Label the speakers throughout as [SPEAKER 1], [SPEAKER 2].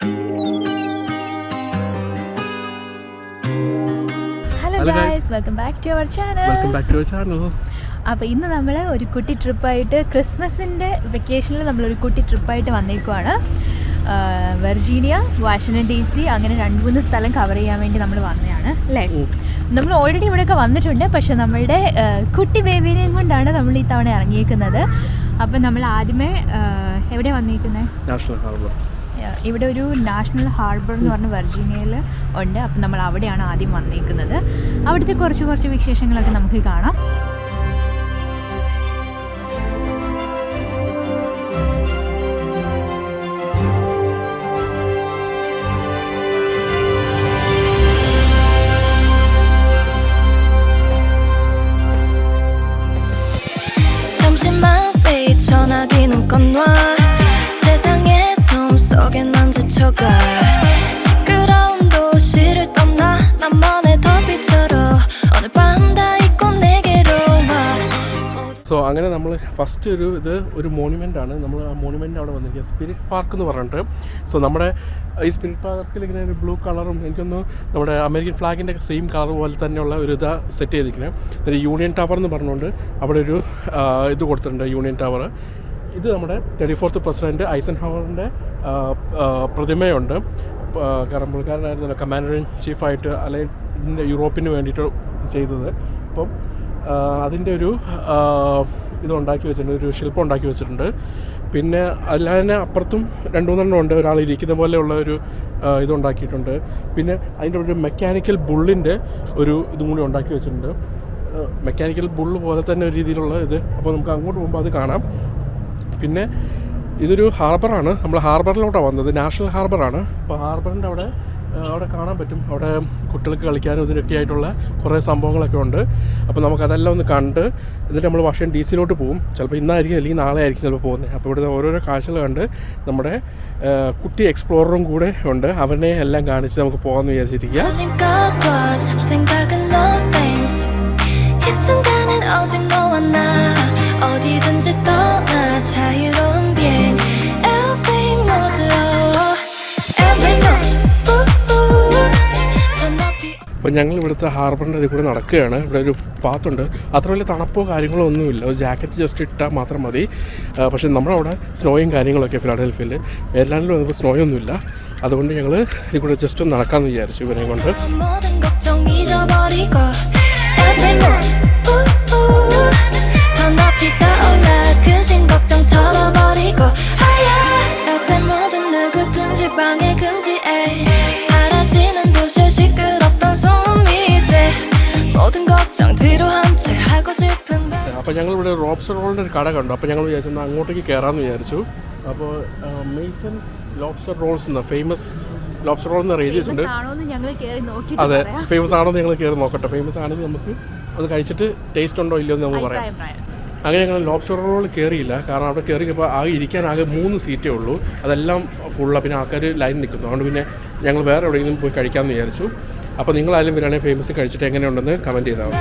[SPEAKER 1] Hello guys, welcome back to our channel. അപ്പോൾ ഇന്ന് നമ്മൾ ഒരു കുട്ടി ട്രിപ്പായിട്ട് ക്രിസ്മസിൻ്റെ വെക്കേഷനിൽ നമ്മളൊരു കുട്ടി ട്രിപ്പായിട്ട് വന്നേക്കുവാണ്. വെർജീനിയ, വാഷിംഗ്ടൺ DC അങ്ങനെ 2-3 സ്ഥലം കവർ ചെയ്യാൻ വേണ്ടി നമ്മൾ വന്നതാണ് അല്ലേ. നമ്മൾ ഓൾറെഡി ഇവിടെയൊക്കെ വന്നിട്ടുണ്ട്, പക്ഷെ നമ്മളുടെ കുട്ടി ബേബീനെയും കൊണ്ടാണ് നമ്മൾ ഈ തവണ ഇറങ്ങിയേക്കുന്നത്. അപ്പം നമ്മൾ ആദ്യമേ എവിടെയാണ് വന്നിരിക്കുന്നത്?
[SPEAKER 2] National harbour.
[SPEAKER 1] ഇവിടെ ഒരു നാഷണൽ ഹാർബർ എന്ന് പറഞ്ഞ വെർജീനിയയിൽ ഉണ്ട്. അപ്പം നമ്മൾ അവിടെയാണ് ആദ്യം വന്നിരിക്കുന്നത്. അവിടുത്തെ കുറച്ച് വിശേഷങ്ങളൊക്കെ നമുക്ക് കാണാം.
[SPEAKER 3] 전화기는 꺼놔 세상의 숨속에 넌지쳐가 시끄러운 도시를 떠나 나만의 더비처럼 어느 밤 다 잊고 내게로 와.
[SPEAKER 2] സോ അങ്ങനെ നമ്മൾ ഫസ്റ്റ് ഒരു മോണുമെൻ്റ് ആണ്. നമ്മൾ ആ മോണുമെൻ്റ് അവിടെ വന്നിരിക്കുക സ്പിരിറ്റ് പാർക്ക് എന്ന് പറഞ്ഞിട്ട്. സോ നമ്മുടെ ഈ സ്പിരിറ്റ് പാർക്കിൽ ഇങ്ങനെ ഒരു ബ്ലൂ കളറും എനിക്കൊന്ന് നമ്മുടെ അമേരിക്കൻ ഫ്ലാഗിൻ്റെ സെയിം കളർ പോലെ തന്നെയുള്ള ഒരു സെറ്റ് ചെയ്തിരിക്കുന്നത്. ഒരു യൂണിയൻ ടവർ എന്ന് പറഞ്ഞുകൊണ്ട് അവിടെ ഒരു ഇത് കൊടുത്തിട്ടുണ്ട്, യൂണിയൻ ടവർ. ഇത് നമ്മുടെ 34th പ്രസിഡൻറ്റ് ഐസൻഹവറിൻ്റെ പ്രതിമയുണ്ട്. കാരണം പുള്ളിക്കാരനായിരുന്നല്ലോ കമാൻഡർ ഇൻ ചീഫായിട്ട് അലൈൻ്റെ യൂറോപ്പിന് വേണ്ടിയിട്ട് ചെയ്തത്. അപ്പം അതിൻ്റെ ഒരു ഇതുണ്ടാക്കി വെച്ചിട്ടുണ്ട്, ഒരു ശില്പം ഉണ്ടാക്കി വെച്ചിട്ടുണ്ട്. പിന്നെ അല്ലാതെ അപ്പുറത്തും 2-3 ഉണ്ട്, ഒരാൾ ഇരിക്കുന്ന പോലെയുള്ള ഒരു ഇതുണ്ടാക്കിയിട്ടുണ്ട്. പിന്നെ അതിൻ്റെ ഒരു മെക്കാനിക്കൽ ബുള്ളിൻ്റെ ഒരു ഇതും കൂടി ഉണ്ടാക്കി വെച്ചിട്ടുണ്ട്, മെക്കാനിക്കൽ ബുള്ള് പോലെ തന്നെ ഒരു രീതിയിലുള്ള ഇത്. അപ്പോൾ നമുക്ക് അങ്ങോട്ട് പോകുമ്പോൾ അത് കാണാം. പിന്നെ ഇതൊരു ഹാർബറാണ്, നമ്മൾ ഹാർബറിലോട്ടാണ് വന്നത്, നാഷണൽ ഹാർബറാണ്. അപ്പോൾ ഹാർബറിൻ്റെ അവിടെ കാണാൻ പറ്റും, അവിടെ കുട്ടികൾക്ക് കളിക്കാനും ഇതിനൊക്കെ ആയിട്ടുള്ള കുറേ സംഭവങ്ങളൊക്കെ ഉണ്ട്. അപ്പോൾ നമുക്കതെല്ലാം ഒന്ന് കണ്ട് എന്നിട്ട് നമ്മൾ വാഷിംഗ്ടൺ DC പോകും. ചിലപ്പോൾ ഇന്നായിരിക്കും അല്ലെങ്കിൽ നാളെ ആയിരിക്കും ചിലപ്പോൾ പോകുന്നത്. അപ്പോൾ ഇവിടുത്തെ ഓരോരോ കാഴ്ചകൾ കണ്ട് നമ്മുടെ കുട്ടി എക്സ്പ്ലോററും കൂടെ ഉണ്ട്, അവനെ എല്ലാം കാണിച്ച് നമുക്ക് പോകാമെന്ന് വിചാരിച്ചിരിക്കുക. അപ്പോൾ ഞങ്ങൾ ഇവിടുത്തെ ഹാർബറിൻ്റെ ഇതിൽ കൂടെ നടക്കുകയാണ്. ഇവിടെ ഒരു പാത്തുണ്ട്, അത്ര വലിയ തണുപ്പോ കാര്യങ്ങളോ ഒന്നുമില്ല, ഒരു ജാക്കറ്റ് ജസ്റ്റ് ഇട്ടാൽ മാത്രം മതി. പക്ഷേ നമ്മളവിടെ സ്നോയും കാര്യങ്ങളൊക്കെ ഫിലാഡൽഫിയയിൽ, മേരിലാൻഡിൽ വന്നപ്പോൾ സ്നോയൊന്നുമില്ല. അതുകൊണ്ട് ഞങ്ങൾ ഇതിൽ കൂടെ ജസ്റ്റ് ഒന്ന് നടക്കാമെന്ന് വിചാരിച്ചു ഇവരെ കൊണ്ട്. അപ്പോൾ ഞങ്ങളിവിടെ ലോബ്സ്റ്റർ റോളിൻ്റെ ഒരു കട കണ്ടു. അപ്പോൾ ഞങ്ങൾ വിചാരിച്ചു അങ്ങോട്ടേക്ക് കയറാമെന്ന് വിചാരിച്ചു. അപ്പോൾ മെയ്സൺസ് ലോബ്സ്റ്റർ റോൾസ് എന്ന ഫേമസ് ലോബ്സ്റ്റർ റോൾ എന്ന് എഴുതി വെച്ചിട്ടുണ്ട്. അതെ, ഫേമസ് ആണോ എന്ന് ഞങ്ങൾ കയറി നോക്കട്ടെ. ഫേമസ് ആണെങ്കിൽ നമുക്ക് അത് കഴിച്ചിട്ട് ടേസ്റ്റ് ഉണ്ടോ ഇല്ലയോ എന്ന് നമുക്ക് പറയാം. അങ്ങനെ ഞങ്ങൾ ലോബ്സ്റ്റർ റോൾ കയറിയില്ല, കാരണം അവിടെ കയറിയപ്പോൾ ഇരിക്കാൻ ആകെ 3 സീറ്റേ ഉള്ളൂ, അതെല്ലാം ഫുള്ളാണ്. പിന്നെ ആൾക്കാർ ലൈൻ നിൽക്കുന്നു. അതുകൊണ്ട് പിന്നെ ഞങ്ങൾ വേറെ എവിടെയെങ്കിലും പോയി കഴിക്കാമെന്ന് വിചാരിച്ചു. അപ്പോൾ നിങ്ങളായാലും വരികയാണെങ്കിൽ ഫേമസ് കഴിച്ചിട്ട് എങ്ങനെയുണ്ടെന്ന് കമൻറ്റ് ചെയ്താൽ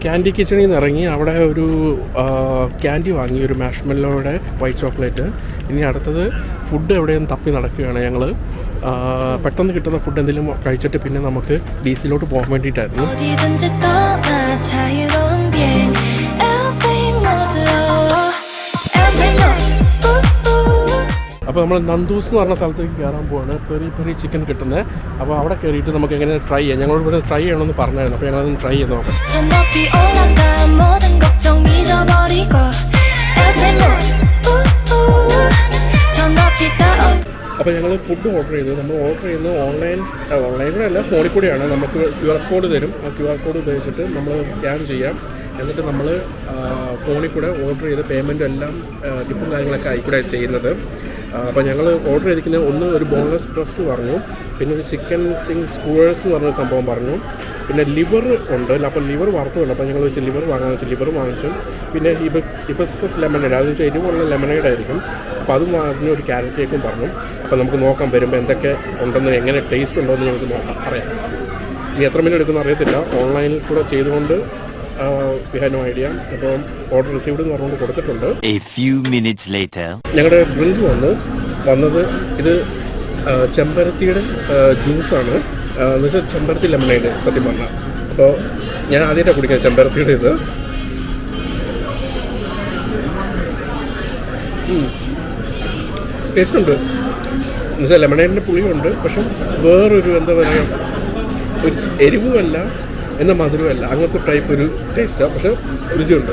[SPEAKER 2] ക്യാൻഡി കിച്ചണിൽ നിന്ന് ഇറങ്ങി അവിടെ ഒരു ക്യാൻഡി വാങ്ങി, ഒരു മാഷ്മെല്ലോയുടെ വൈറ്റ് ചോക്ലേറ്റ്. ഇനി അടുത്തത് ഫുഡ് എവിടെയും തപ്പി നടക്കുകയാണ് ഞങ്ങൾ. പെട്ടെന്ന് കിട്ടുന്ന ഫുഡ് എന്തെങ്കിലും കഴിച്ചിട്ട് പിന്നെ നമുക്ക് DC പോകാൻ വേണ്ടിയിട്ടായിരുന്നു. അപ്പോൾ നമ്മൾ നന്ദൂസ് എന്ന് പറഞ്ഞ സ്ഥലത്തേക്ക് കയറാൻ പോവാണ്. പെരി ചിക്കൻ കിട്ടുന്നത്. അപ്പോൾ അവിടെ കയറിയിട്ട് നമുക്ക് എങ്ങനെ ട്രൈ ചെയ്യാം. ഞങ്ങളോട് ഇവിടെ ട്രൈ ചെയ്യണമെന്ന് പറഞ്ഞായിരുന്നു. അപ്പോൾ ഞങ്ങളതൊന്ന് ട്രൈ ചെയ്ത് നോക്കാം. അപ്പോൾ ഞങ്ങൾ ഫുഡ് ഓർഡർ ചെയ്തു. നമ്മൾ ഓർഡർ ചെയ്യുന്നത് ഓൺലൈൻ കൂടെ അല്ല, ഫോണിൽ കൂടെയാണ്. നമുക്ക് QR കോഡ് തരും. ആ QR കോഡ് ഉപയോഗിച്ചിട്ട് നമ്മൾ സ്കാൻ ചെയ്യാം. എന്നിട്ട് നമ്മൾ ഫോണിൽ കൂടെ ഓർഡർ ചെയ്ത് പേയ്മെൻറ്റും എല്ലാം ടിപ്പും കാര്യങ്ങളൊക്കെ ആയിക്കൂടെ ചെയ്യുന്നത്. അപ്പോൾ ഞങ്ങൾ ഓർഡർ ചെയ്തിരിക്കുന്നത് ഒരു ബോൺലെസ് ബ്രസ്റ്റ് പറഞ്ഞു, പിന്നെ ഒരു ചിക്കൻ സ്ക്യൂവേഴ്സ് എന്ന് പറഞ്ഞൊരു സംഭവം പറഞ്ഞു, പിന്നെ ലിവർ ഉണ്ട്. അപ്പോൾ ലിവർ വറുത്തുണ്ട്. അപ്പോൾ ഞങ്ങൾ വെച്ച് ലിവർ വാങ്ങാമെന്ന് വെച്ചാൽ ലിവർ വാങ്ങിച്ചു. പിന്നെ ഹിബിസ്കസ് ലെമണേഡ്, അത് വെച്ചാൽ എരിവുള്ള ലെമണേഡ് ആയിരിക്കും. അപ്പോൾ അതും വാങ്ങി ഒരു ക്യാരറ്റ് കേക്കും പറഞ്ഞു. അപ്പോൾ നമുക്ക് നോക്കാം വരുമ്പോൾ എന്തൊക്കെ ഉണ്ടെന്ന്, എങ്ങനെ ടേസ്റ്റ് ഉണ്ടോ എന്ന് നമുക്ക് നോക്കാം, അറിയാം. ഇനി എത്ര മിനിറ്റ് എടുക്കുമെന്ന് അറിയത്തില്ല. ഓൺലൈനിൽ കൂടെ ചെയ്തുകൊണ്ട് വി ഹാവ് നോ ഐഡിയ. അപ്പോൾ ഓർഡർ റിസീവ്ഡ് എന്ന് പറഞ്ഞുകൊണ്ട് കൊടുത്തിട്ടുണ്ട്. ഞങ്ങളുടെ ഡ്രിങ്ക് വന്നത് ഇത് ചെമ്പരത്തിയുടെ ജ്യൂസാണ്. എന്ന് വെച്ചാൽ ചെമ്പരത്തി ലെമണേഡ് സത്യം പറഞ്ഞാൽ. അപ്പോൾ ഞാൻ ആദ്യമായിട്ടാണ് കുടിക്കുന്നത് ചെമ്പരത്തിയുടെ ഇത്. ടേസ്റ്റുണ്ട്. എന്നുവെച്ചാൽ ലെമണേഡിൻ്റെ പുളിയുണ്ട്, പക്ഷെ വേറൊരു എന്താ പറയുക, ഒരു എരിവുമല്ല എന്നാൽ മധുരമല്ല, അങ്ങനത്തെ ടൈപ്പ് ഒരു ടേസ്റ്റാണ്, പക്ഷെ രുചിയുണ്ട്.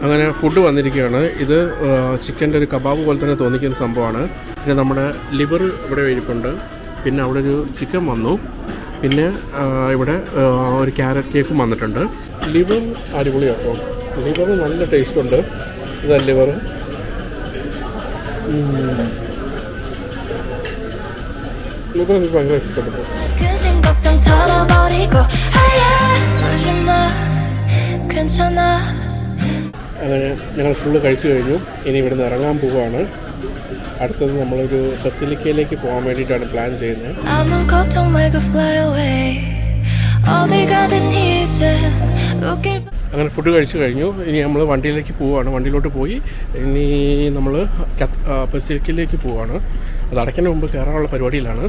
[SPEAKER 2] അങ്ങനെ ഫുഡ് വന്നിരിക്കുകയാണ്. ഇത് ചിക്കൻ്റെ ഒരു കബാബ് പോലെ തന്നെ തോന്നിക്കുന്ന സംഭവമാണ്. പിന്നെ നമ്മുടെ ലിവർ ഇവിടെ ഇരിപ്പുണ്ട്. പിന്നെ അവിടെ ഒരു ചിക്കൻ വന്നു. പിന്നെ ഇവിടെ ഒരു ക്യാരറ്റ് കേക്കും വന്നിട്ടുണ്ട്. ലിവർ അടിപൊളിയാണ് കേട്ടോ. ലിവർ നല്ല ടേസ്റ്റ് ഉണ്ട്. ഇതാ ലിവർ. ലിവർ എനിക്ക് ഭയങ്കര ഇഷ്ടപ്പെട്ടു. അങ്ങനെ ഞങ്ങൾ ഫുള്ള് കഴിച്ചു കഴിഞ്ഞു. ഇനി ഇവിടുന്ന് ഇറങ്ങാൻ പോവുകയാണ്. അടുത്തത് നമ്മളൊരു ബസിലിക്കയിലേക്ക് പോകാൻ വേണ്ടിയിട്ടാണ് പ്ലാൻ ചെയ്യുന്നത്. അങ്ങനെ ഫുഡ് കഴിച്ചു കഴിഞ്ഞു. ഇനി നമ്മൾ വണ്ടിയിലേക്ക് പോവുകയാണ്. വണ്ടിയിലോട്ട് പോയി ഇനി നമ്മൾ ബസിലിക്കയിലേക്ക് പോവുകയാണ്. അത് അടയ്ക്കുന്നതിന് മുമ്പ് കയറാനുള്ള പരിപാടിയിലാണ്.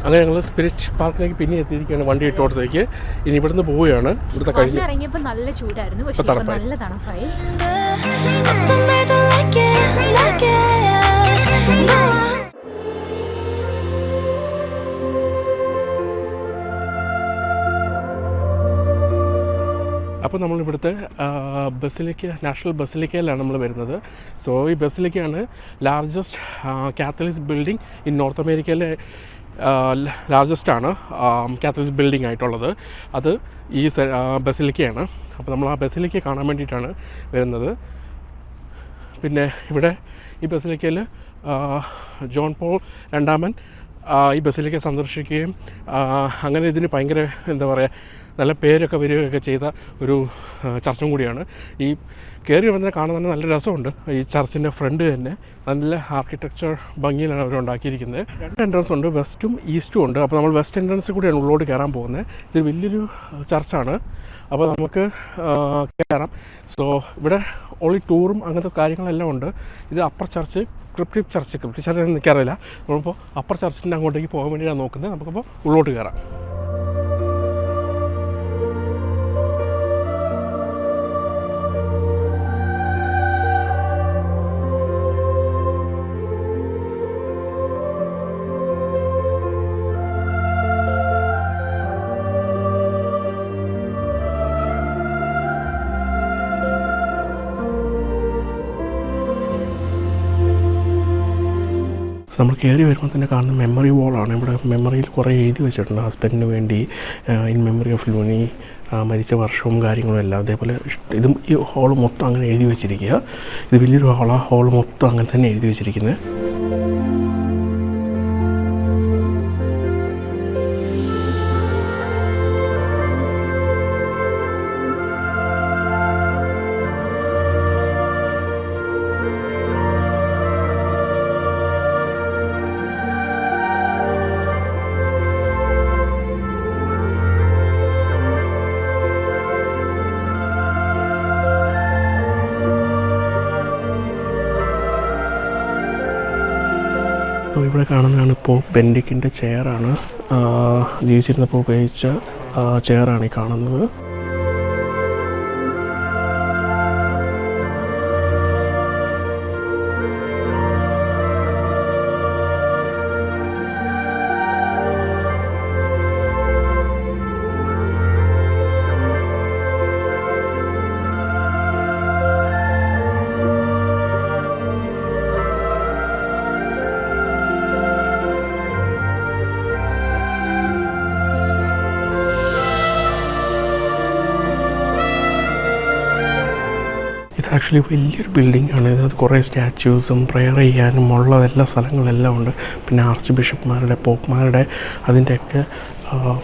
[SPEAKER 2] അങ്ങനെ ഞങ്ങൾ സ്പിരിറ്റ് പാർക്കിലേക്ക് പിന്നെ എത്തിയിരിക്കുകയാണ് വണ്ടി ഇട്ടോടത്തേക്ക്. ഇനി ഇവിടുന്ന് പോവുകയാണ്. ഇവിടുത്തെ കഴിഞ്ഞ്
[SPEAKER 1] ഇറങ്ങിയപ്പോൾ നല്ല ചൂടായിരുന്നു, പക്ഷേ നല്ല തണുപ്പായി.
[SPEAKER 2] അപ്പോൾ നമ്മളിവിടുത്തെ ബസിലിക്ക, നാഷണൽ ബസിലിക്കയിലാണ് നമ്മൾ വരുന്നത്. സോ ഈ ബസിലിക്കയാണ് largest Catholic building in North അമേരിക്കയിലെ ലാർജസ്റ്റാണ് കാത്തലിക് ബിൽഡിംഗ് ആയിട്ടുള്ളത്. അത് ഈ ബസിലിക്കയാണ്. അപ്പോൾ നമ്മൾ ആ ബസിലിക്ക കാണാൻ വേണ്ടിയിട്ടാണ് വരുന്നത്. പിന്നെ ഇവിടെ ഈ ബസിലിക്കയിൽ ജോൺ പോൾ രണ്ടാമൻ ഈ ബസിലിക്ക സന്ദർശിക്കുകയും അങ്ങനെ ഇതിന് ഭയങ്കര എന്താ പറയുക, നല്ല പേരൊക്കെ വരികയൊക്കെ ചെയ്ത ഒരു ചർച്ചും കൂടിയാണ്. ഈ കയറി വന്നാൽ കാണാൻ തന്നെ നല്ല രസമുണ്ട്. ഈ ചർച്ചിൻ്റെ ഫ്രണ്ട് തന്നെ നല്ല ആർക്കിടെക്ചർ ഭംഗിയിലാണ് അവർ ഉണ്ടാക്കിയിരിക്കുന്നത്. 2 എൻട്രൻസ് ഉണ്ട്, വെസ്റ്റും ഈസ്റ്റും ഉണ്ട്. അപ്പോൾ നമ്മൾ വെസ്റ്റ് എൻട്രൻസ് കൂടിയാണ് ഉള്ളോട്ട് കയറാൻ പോകുന്നത്. ഇത് വലിയൊരു ചർച്ചാണ്. അപ്പോൾ നമുക്ക് കയറാം. സോ ഇവിടെ ഓൺലി ടൂറും അങ്ങനത്തെ കാര്യങ്ങളെല്ലാം ഉണ്ട്. ഇത് അപ്പർ ചർച്ച്, ക്രിപ്റ്റിക് ചർച്ച് നിൽക്കാറില്ല. നമ്മളിപ്പോൾ അപ്പർ ചർച്ചിൻ്റെ അങ്ങോട്ടേക്ക് പോകാൻ വേണ്ടിയാണ് നോക്കുന്നത്. നമുക്കിപ്പോൾ ഉള്ളോട്ട് കയറാം. നമ്മൾ കയറി വരുമ്പോൾ തന്നെ കാണുന്ന മെമ്മറി വാളാണ്. ഇവിടെ മെമ്മറിയിൽ കുറേ എഴുതി വെച്ചിട്ടുണ്ട്. ഹസ്ബൻഡിന് വേണ്ടി ഇൻ മെമ്മറി ഓഫ് ലൂനി, മരിച്ച വർഷവും കാര്യങ്ങളും എല്ലാം. അതേപോലെ ഇതും ഈ ഹോള് മൊത്തം അങ്ങനെ എഴുതി വെച്ചിരിക്കുക. ഇത് വലിയൊരു ഹാളാണ്. ഹോള് മൊത്തം അങ്ങനെ തന്നെ എഴുതി വെച്ചിരിക്കുന്നത്. അപ്പോൾ ഇവിടെ കാണുന്നതാണ് പോപ്പ് ബെൻഡിക്കിൻ്റെ ചെയറാണ്. ജീവിച്ചിരുന്നപ്പോൾ ഉപയോഗിച്ച ചെയറാണ് ഈ കാണുന്നത്. ആക്ച്വലി വലിയൊരു ബിൽഡിങ്ങാണ്. ഇതിനകത്ത് കുറേ സ്റ്റാച്യൂസും പ്രെയർ ചെയ്യാനും ഉള്ള എല്ലാ സ്ഥലങ്ങളെല്ലാം ഉണ്ട്. പിന്നെ ആർച്ച് ബിഷപ്പ്മാരുടെ, പോപ്പ്മാരുടെ അതിൻ്റെയൊക്കെ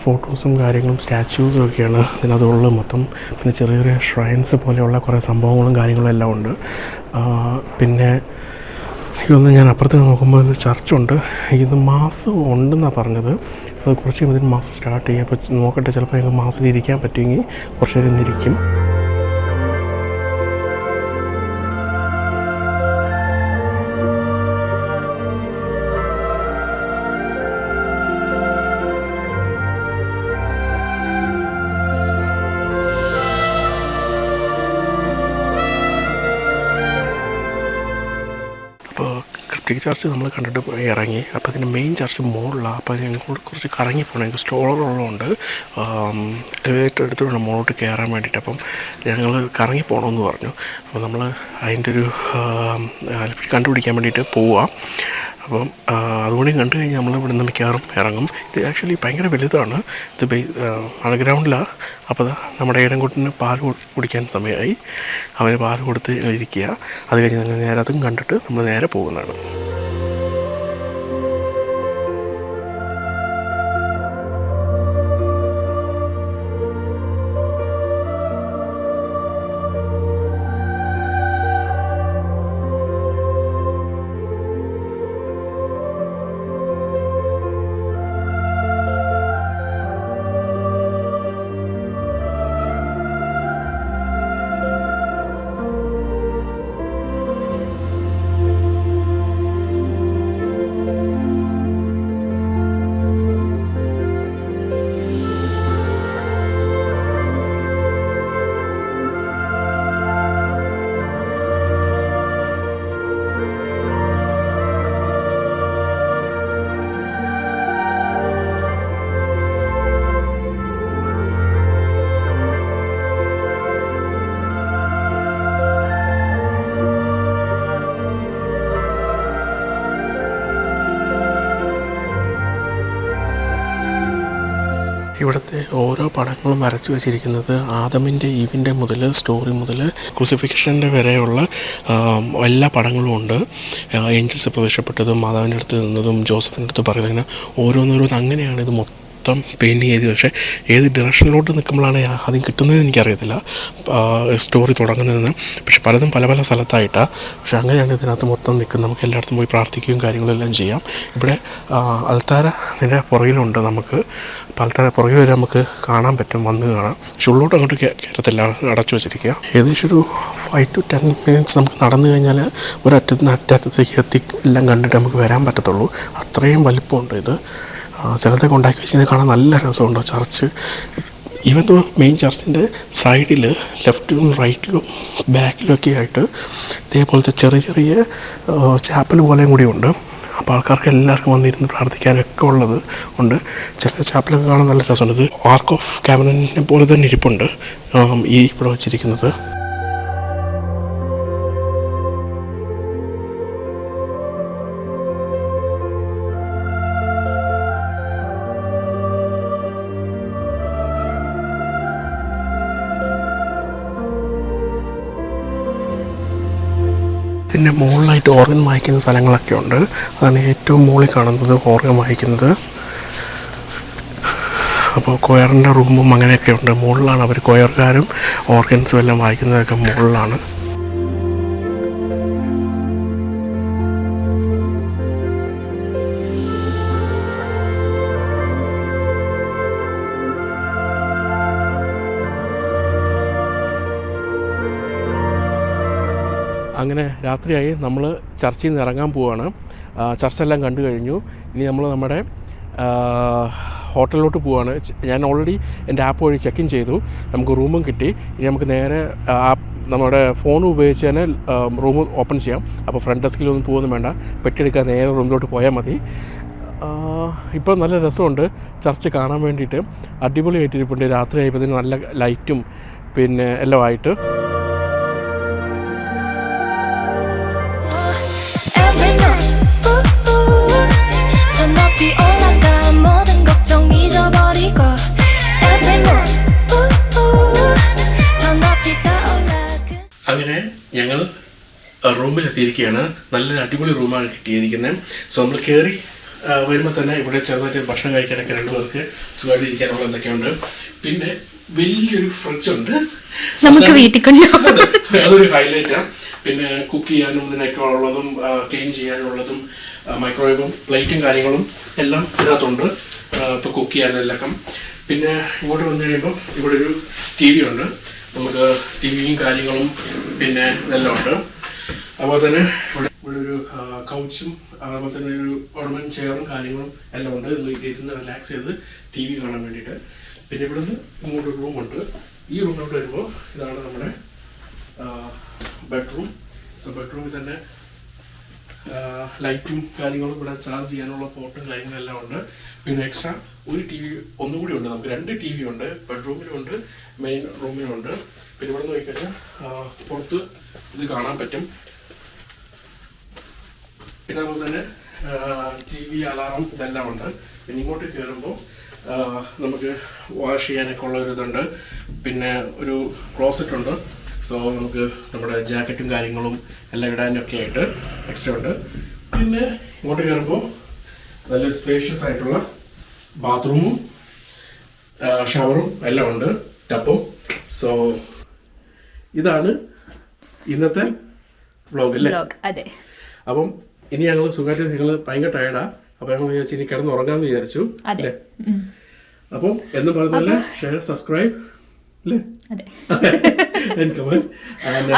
[SPEAKER 2] ഫോട്ടോസും കാര്യങ്ങളും സ്റ്റാച്യൂസും ഒക്കെയാണ് ഇതിനകത്തുള്ളത് മൊത്തം. പിന്നെ ചെറിയ ചെറിയ ഷ്രൈൻസ് പോലെയുള്ള കുറേ സംഭവങ്ങളും കാര്യങ്ങളും എല്ലാം ഉണ്ട്. പിന്നെ ഇതൊന്ന് ഞാൻ അപ്പുറത്ത് നോക്കുമ്പോൾ ഒരു ചർച്ചുണ്ട്. ഇത് മാസം ഉണ്ടെന്നാണ് പറഞ്ഞത്. അത് കുറച്ച് കഴിയുമ്പോൾ മാസം സ്റ്റാർട്ട് ചെയ്യും. അപ്പോൾ നോക്കട്ടെ, ചിലപ്പോൾ ഞങ്ങൾക്ക് മാസത്തിൽ ഇരിക്കാൻ പറ്റുമെങ്കിൽ കുറച്ച് നേരം ഇന്നിരിക്കും. ചർച്ച് നമ്മൾ കണ്ടിട്ട് ഇറങ്ങി. അപ്പോൾ ഇതിൻ്റെ മെയിൻ ചർച്ച് മുകളിലാണ്. അപ്പോൾ ഞങ്ങൾ കുറച്ച് കറങ്ങി പോകണം. ഞങ്ങൾക്ക് സ്റ്റോളുള്ളതുകൊണ്ട് എലിവേറ്റർ എടുത്തുകൊണ്ട് മുകളിലോട്ട് കയറാൻ വേണ്ടിയിട്ട്. അപ്പം ഞങ്ങൾ കറങ്ങി പോകണമെന്ന് പറഞ്ഞു. അപ്പോൾ നമ്മൾ അതിൻ്റെ ഒരു ലിഫ്റ്റ് കണ്ടുപിടിക്കാൻ വേണ്ടിയിട്ട് പോവുക. അപ്പം അതുകൂടി കണ്ടു കഴിഞ്ഞാൽ നമ്മൾ ഇവിടെ നിന്ന് മിക്കവാറും ഇറങ്ങും. ഇത് ആക്ച്വലി ഭയങ്കര വലുതാണ്. ഇത് അണ്ടർഗ്രൗണ്ടിലാണ്. അപ്പോൾ നമ്മുടെ ഏടൻകുട്ടിന് പാൽ കുടിക്കാൻ സമയമായി. അവന് പാൽ കൊടുത്ത് ഇരിക്കുക. അത് കഴിഞ്ഞ് തന്നെ നേരെ അതും കണ്ടിട്ട് നമ്മൾ നേരെ പോകുന്നതാണ്. ഇവിടുത്തെ ഓരോ പടങ്ങളും വരച്ചു വെച്ചിരിക്കുന്നത് ആദമിൻ്റെ ഈവിൻ്റെ മുതൽ സ്റ്റോറി മുതൽ ക്രൂസിഫിക്ഷൻ്റെ വരെയുള്ള എല്ലാ പടങ്ങളും ഉണ്ട്. ഏഞ്ചൽസ് പ്രത്യക്ഷപ്പെട്ടതും മാതാവിൻ്റെ അടുത്ത് നിന്നതും ജോസഫിൻ്റെ അടുത്ത് പറയുന്നത്, അങ്ങനെ ഓരോന്നോരോന്ന് അങ്ങനെയാണ് ഇത് മൊത്തം പെയിൻറ്റ് ചെയ്ത്. പക്ഷേ ഏത് ഡയറക്ഷനിലോട്ട് നിൽക്കുമ്പോഴാണ് ആദ്യം കിട്ടുന്നതെന്ന് എനിക്കറിയത്തില്ല, സ്റ്റോറി തുടങ്ങുന്നതെന്ന്. പക്ഷെ പലതും പല പല സ്ഥലത്തായിട്ടാണ്. പക്ഷെ അങ്ങനെയാണ് ഇതിനകത്ത് മൊത്തം നിൽക്കുന്നത്. നമുക്ക് എല്ലായിടത്തും പോയി പ്രാർത്ഥിക്കുകയും കാര്യങ്ങളെല്ലാം ചെയ്യാം. ഇവിടെ അൽത്താര ഇതിൻ്റെ പുറകിലുണ്ട്. നമുക്ക് പാലത്താര പുറകിൽ വരെ നമുക്ക് കാണാൻ പറ്റും, വന്ന് കാണാം. പക്ഷെ ഉള്ളോട്ട് അങ്ങോട്ട് കയറത്തില്ല, അടച്ചു വെച്ചിരിക്കുക. ഏകദേശം ഒരു 5 to 10 minutes നമുക്ക് നടന്നു കഴിഞ്ഞാൽ ഒരറ്റത്ത് അറ്റത്തേക്ക് എത്തി എല്ലാം കണ്ടിട്ട് നമുക്ക് വരാൻ പറ്റത്തുള്ളൂ. അത്രയും വലിപ്പമുണ്ട് ഇത്. ചിലതൊക്കെ ഉണ്ടാക്കി വെച്ചാൽ കാണാൻ നല്ല രസമുണ്ട്. ചർച്ച് ഈവൻ മെയിൻ ചർച്ചിൻ്റെ സൈഡിൽ ലെഫ്റ്റിലും റൈറ്റിലും ബാക്കിലും ഒക്കെ ആയിട്ട് ഇതേപോലത്തെ ചെറിയ ചെറിയ ചാപ്പൽ പോലെയും കൂടി ഉണ്ട്. അപ്പോൾ ആൾക്കാർക്ക് എല്ലാവർക്കും വന്നിരുന്ന് പ്രാർത്ഥിക്കാനൊക്കെ ഉള്ളത് ഉണ്ട്. ചില ചാപ്പലൊക്കെ കാണാൻ നല്ല രസമുണ്ട്. ഇത് ആർക്ക് ഓഫ് കാമറനെ പോലെ തന്നെ ഇരിപ്പുണ്ട് ഈ ഇവിടെ വച്ചിരിക്കുന്നത്. ഇതിൻ്റെ മുകളിലായിട്ട് ഓർഗൻ വായിക്കുന്ന സ്ഥലങ്ങളൊക്കെ ഉണ്ട്. അതാണ് ഏറ്റവും മുകളിൽ കാണുന്നത്, ഓർഗൻ വായിക്കുന്നത്. അപ്പോൾ കൊയറിൻ്റെ റൂമും അങ്ങനെയൊക്കെ ഉണ്ട്. മുകളിലാണ് അവർ കൊയർക്കാരും ഓർഗൻസും എല്ലാം വായിക്കുന്നതൊക്കെ മുകളിലാണ്. അങ്ങനെ രാത്രിയായി. നമ്മൾ ചർച്ചിൽ നിന്ന് ഇറങ്ങാൻ പോവുകയാണ്. ചർച്ചെല്ലാം കണ്ടു കഴിഞ്ഞു. ഇനി നമ്മൾ നമ്മുടെ ഹോട്ടലിലോട്ട് പോവുകയാണ്. ഞാൻ ഓൾറെഡി എൻ്റെ ആപ്പ് വഴി ചെക്ക് ഇൻ ചെയ്തു. നമുക്ക് റൂമും കിട്ടി. ഇനി നമുക്ക് നേരെ നമ്മുടെ ഫോൺ ഉപയോഗിച്ച് തന്നെ റൂം ഓപ്പൺ ചെയ്യാം. അപ്പോൾ ഫ്രണ്ട് ഡെസ്കിലൊന്നും പോകുന്നു വേണ്ട, പെട്ടിയെടുക്കാൻ നേരെ റൂമിലോട്ട് പോയാൽ മതി. ഇപ്പോൾ നല്ല രസമുണ്ട് ചർച്ച് കാണാൻ വേണ്ടിയിട്ട്. അടിപൊളിയായിട്ടിരിപ്പുണ്ട്. രാത്രി ആയപ്പോൾ നല്ല ലൈറ്റും പിന്നെ എല്ലാം ആയിട്ട്. അങ്ങനെ ഞങ്ങൾ റൂമിലെത്തിയിരിക്കുകയാണ്. നല്ലൊരു അടിപൊളി റൂമാണ് കിട്ടിയിരിക്കുന്നത്. സോ നമ്മൾ കയറി വരുമ്പോൾ തന്നെ ഇവിടെ ചെറുതായിട്ട് ഭക്ഷണം കഴിക്കാനൊക്കെ 2 പേർക്ക് സുഖമായിട്ട് ഇരിക്കാനുള്ള എന്തൊക്കെയുണ്ട്. പിന്നെ വലിയൊരു ഫ്രിഡ്ജുണ്ട്,
[SPEAKER 1] നമുക്ക് വീട്ടിൽ കൊണ്ടുപോകാം.
[SPEAKER 2] അതൊരു ഹൈലൈറ്റാണ്. പിന്നെ കുക്ക് ചെയ്യാനും ഇതിനൊക്കെ ഉള്ളതും ക്ലീൻ ചെയ്യാനുള്ളതും മൈക്രോവേവും പ്ലേറ്റും കാര്യങ്ങളും എല്ലാം ഇതിനകത്തുണ്ട്. ഇപ്പോൾ കുക്ക് ചെയ്യാനെല്ലാം. പിന്നെ ഇങ്ങോട്ട് വന്നു കഴിയുമ്പോൾ ഇവിടെ ഒരു TV ഉണ്ട്. നമുക്ക് ടിവിയും കാര്യങ്ങളും പിന്നെ ഇതെല്ലാം ഉണ്ട്. അതുപോലെ തന്നെ ഇവിടെ ഒരു കൗച്ചും അതുപോലെ തന്നെ ഒരു ഓർണമെന്റ് ചെയറും കാര്യങ്ങളും എല്ലാം ഉണ്ട്. ഇരുന്ന് റിലാക്സ് ചെയ്ത് TV കാണാൻ വേണ്ടിയിട്ട്. പിന്നെ ഇവിടെ നിന്ന് ഇങ്ങോട്ടൊരു റൂമുണ്ട്. ഈ റൂമിലോട്ട് വരുമ്പോൾ ഇതാണ് നമ്മുടെ ബെഡ്റൂം. സോ ബെഡ്റൂമിൽ തന്നെ ലൈറ്റും കാര്യങ്ങളും ഇവിടെ ചാർജ് ചെയ്യാനുള്ള പോർട്ടും കാര്യങ്ങളും എല്ലാം ഉണ്ട്. പിന്നെ എക്സ്ട്രാ ഒരു TV ഒന്നും കൂടി ഉണ്ട്. നമുക്ക് 2 TV ഉണ്ട്. ബെഡ്റൂമിലും ഉണ്ട്, മെയിൻ റൂമിലും ഉണ്ട്. പിന്നെ ഇവിടെ നോക്കിക്കഴിഞ്ഞാൽ പുറത്ത് ഇത് കാണാൻ പറ്റും. പിന്നെ അതുപോലെ തന്നെ TV, അലാറം ഇതെല്ലാം ഉണ്ട്. പിന്നെ ഇങ്ങോട്ട് കയറുമ്പോൾ നമുക്ക് വാഷ് ചെയ്യാനൊക്കെ ഉള്ള ഒരു ഇതുണ്ട്. പിന്നെ ഒരു ക്ലോസറ്റ് ഉണ്ട്. സോ നമുക്ക് നമ്മുടെ ജാക്കറ്റും കാര്യങ്ങളും എല്ലാം ഇടാനൊക്കെ ആയിട്ട് എക്സ്ട്രാ ഉണ്ട്. പിന്നെ ഇങ്ങോട്ട് കയറുമ്പോൾ നല്ല സ്പേഷ്യസ് ആയിട്ടുള്ള ബാത്റൂമും ഷവറും എല്ലാം ഉണ്ട്, ടപ്പും. സോ ഇതാണ് ഇന്നത്തെ വ്ളോഗ് അല്ലേ?
[SPEAKER 1] അതെ.
[SPEAKER 2] അപ്പം ഇനി ഞങ്ങൾ സുഖമായിട്ട്, ഞങ്ങൾ ഭയങ്കര ടയർഡാ. അപ്പോൾ ഞങ്ങൾ വിചാരിച്ചു ഇനി കിടന്ന് ഉറങ്ങാമെന്ന് വിചാരിച്ചു അല്ലേ? അപ്പം എന്ന് പറഞ്ഞാൽ ഷെയർ, സബ്സ്ക്രൈബ് അല്ലേ?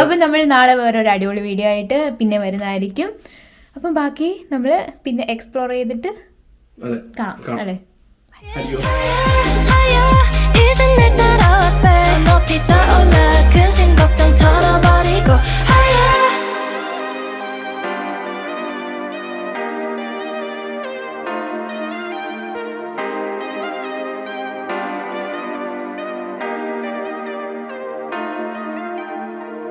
[SPEAKER 1] അപ്പം നമ്മൾ നാളെ വേറൊരു അടിപൊളി വീഡിയോ ആയിട്ട് പിന്നെ വരുന്നതായിരിക്കും. അപ്പം ബാക്കി നമ്മൾ പിന്നെ എക്സ്പ്ലോർ ചെയ്തിട്ട് കാണാം അല്ലേ?
[SPEAKER 3] 이젠 날 따라와 높이 떠올라 그 걱정 털어버리고